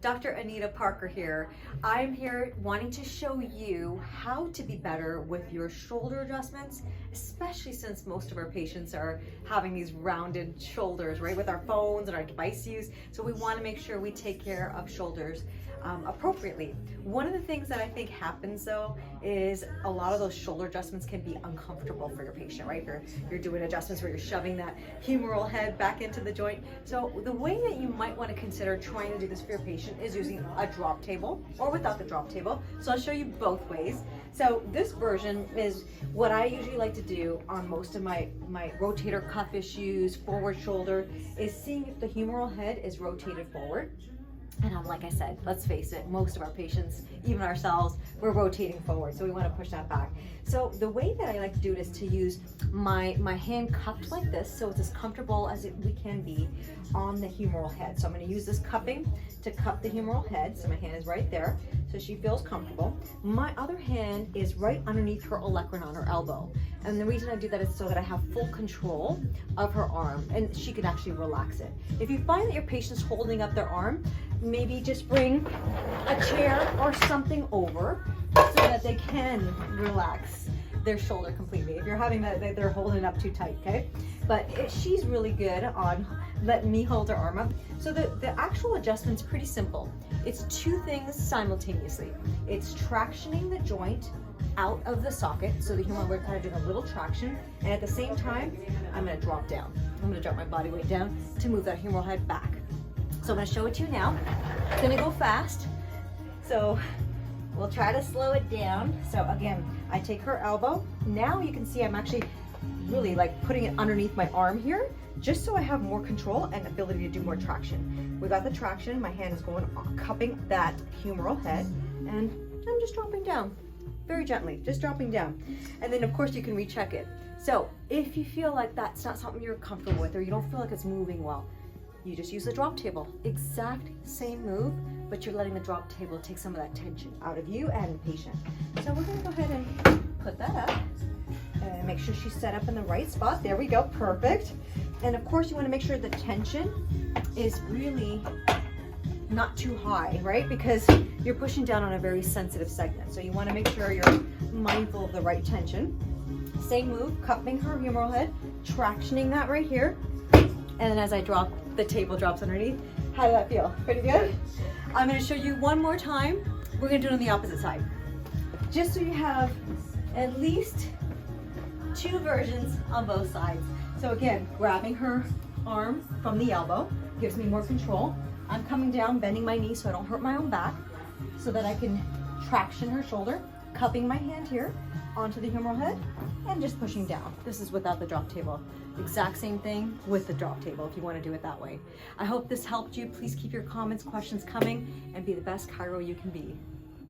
Dr. Anita Parker here. I'm here wanting to show you how to be better with your shoulder adjustments, especially since most of our patients are having these rounded shoulders, right, with our phones and our device use. So we want to make sure we take care of shoulders appropriately. One of the things that I think happens though is a lot of those shoulder adjustments can be uncomfortable for your patient, right? You're doing adjustments where you're shoving that humeral head back into the joint. So the way that you might want to consider trying to do this for your patient is using a drop table or without the drop table. So I'll show you both ways. So this version is what I usually like to do on most of my rotator cuff issues, forward shoulder, is seeing if the humeral head is rotated forward. And like I said, let's face it, most of our patients, even ourselves, we're rotating forward, so we want to push that back. So the way that I like to do it is to use my hand cupped like this, so it's as comfortable as we can be on the humeral head. So I'm going to use this cupping to cup the humeral head, so my hand is right there, so she feels comfortable. My other hand is right underneath her olecranon, on her elbow. And the reason I do that is so that I have full control of her arm, and she can actually relax it. If you find that your patient's holding up their arm, maybe just bring a chair or something over so that they can relax their shoulder completely. If you're having that, they're holding it up too tight, okay? But she's really good on letting me hold her arm up. So the actual adjustment's pretty simple. It's two things simultaneously. It's tractioning the joint out of the socket, so the humeral, we're kind of doing a little traction, and at the same time, I'm going to drop down. I'm going to drop my body weight down to move that humeral head back. So I'm going to show it to you now. It's going to go fast, so we'll try to slow it down. So again, I take her elbow. Now you can see I'm actually really like putting it underneath my arm here, just so I have more control and ability to do more traction. We got the traction. My hand is going cupping that humeral head, and I'm just dropping down. Very gently, just dropping down. And then of course you can recheck it. So if you feel like that's not something you're comfortable with, or you don't feel like it's moving well, you just use the drop table. Exact same move, but you're letting the drop table take some of that tension out of you and the patient. So we're gonna go ahead and put that up and make sure she's set up in the right spot. There we go, perfect. And of course you wanna make sure the tension is really not too high, right? Because you're pushing down on a very sensitive segment. So you want to make sure you're mindful of the right tension. Same move, cupping her humeral head, tractioning that right here. And then as I drop, the table drops underneath. How did that feel? Pretty good? I'm going to show you one more time. We're going to do it on the opposite side. Just so you have at least two versions on both sides. So again, grabbing her arm from the elbow gives me more control. I'm coming down, bending my knee so I don't hurt my own back, so that I can traction her shoulder, cupping my hand here onto the humeral head, and just pushing down. This is without the drop table. Exact same thing with the drop table if you want to do it that way. I hope this helped you. Please keep your comments, questions coming, and be the best chiro you can be.